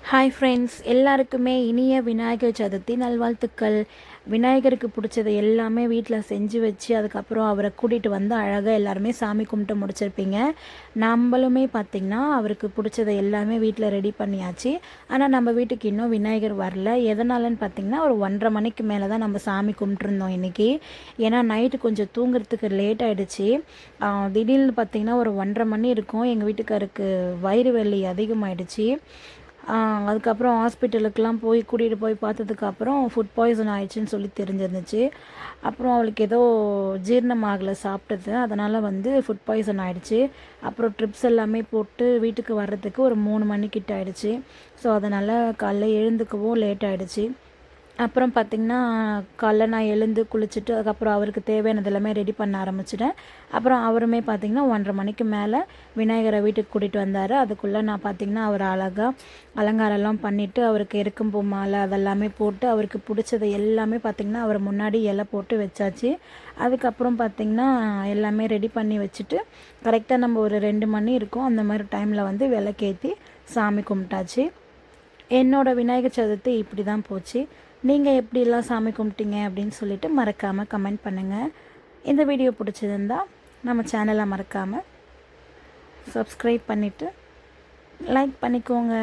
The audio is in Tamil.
ஹாய் ஃப்ரெண்ட்ஸ், எல்லாருக்குமே இனிய விநாயகர் சதுர்த்தி நல்வாழ்த்துக்கள். விநாயகருக்கு பிடிச்சது எல்லாமே வீட்டில் செஞ்சு வச்சு அதுக்கப்புறம் அவரை கூட்டிகிட்டு வந்து அழகாக எல்லாருமே சாமி கும்பிட்டு முடிச்சிருப்பீங்க. நம்மளுமே பார்த்திங்கன்னா அவருக்கு பிடிச்சதை எல்லாமே வீட்டில் ரெடி பண்ணியாச்சு. ஆனால் நம்ம வீட்டுக்கு இன்னும் விநாயகர் வரல. எதனாலன்னு பார்த்திங்கன்னா ஒரு 1:30 மணிக்கு மேலே தான் நம்ம சாமி கும்பிட்டுருந்தோம் இன்றைக்கி. ஏன்னா நைட்டு கொஞ்சம் தூங்குறதுக்கு லேட் ஆகிடுச்சு. திடீர்னு பார்த்திங்கன்னா ஒரு 1:30 மணி இருக்கும். எங்கள் வீட்டுக்காருக்கு வயிறு வலி அதிகமாகிடுச்சு. அதுக்கப்புறம் ஹாஸ்பிட்டலுக்கெலாம் போய் கூட்டிகிட்டு போய் பார்த்ததுக்கப்புறம் ஃபுட் பாய்சன் ஆயிடுச்சுன்னு சொல்லி தெரிஞ்சிருந்துச்சு. அப்புறம் அவளுக்கு ஏதோ ஜீரணமாகலை சாப்பிட்டது, அதனால் ஃபுட் பாய்சன் ஆகிடுச்சு. அப்புறம் ட்ரிப்ஸ் எல்லாமே போட்டு வீட்டுக்கு வர்றதுக்கு ஒரு 3 மணிக்கிட்ட ஆகிடுச்சு. ஸோ அதனால் காலைல எழுந்துக்கவும் லேட் ஆகிடுச்சு. அப்புறம் பார்த்திங்கன்னா காலைல நான் எழுந்து குளிச்சுட்டு அதுக்கப்புறம் அவருக்கு தேவையானது எல்லாமே ரெடி பண்ண ஆரம்பிச்சிட்டேன். அப்புறம் அவருமே பார்த்திங்கன்னா 1:30 மணிக்கு மேலே விநாயகரை வீட்டுக்கு கூட்டிகிட்டு வந்தார். அதுக்குள்ளே நான் பார்த்திங்கன்னா அவர் அழகாக அலங்காரம்லாம் பண்ணிவிட்டு அவருக்கு எருக்கம்பூ மாலை அதெல்லாமே போட்டு அவருக்கு பிடிச்சதை எல்லாமே பார்த்திங்கன்னா அவர் முன்னாடி இலை போட்டு வச்சாச்சு. அதுக்கப்புறம் பார்த்திங்கன்னா எல்லாமே ரெடி பண்ணி வச்சுட்டு கரெக்டாக நம்ம ஒரு 2 மணி இருக்கும் அந்த மாதிரி டைமில் விளக்கேற்றி சாமி கும்பிட்டாச்சு. என்னோடய விநாயகர் சதுர்த்தி இப்படி தான் போச்சு. நீங்கள் எப்படிலாம் சாமி கும்பிட்டீங்க அப்படின்னு சொல்லிட்டு மறக்காமல் கமெண்ட் பண்ணுங்கள். இந்த வீடியோ பிடிச்சிருந்தா நம்ம சேனலை மறக்காமல் சப்ஸ்கிரைப் பண்ணிவிட்டு லைக் பண்ணிக்கோங்க.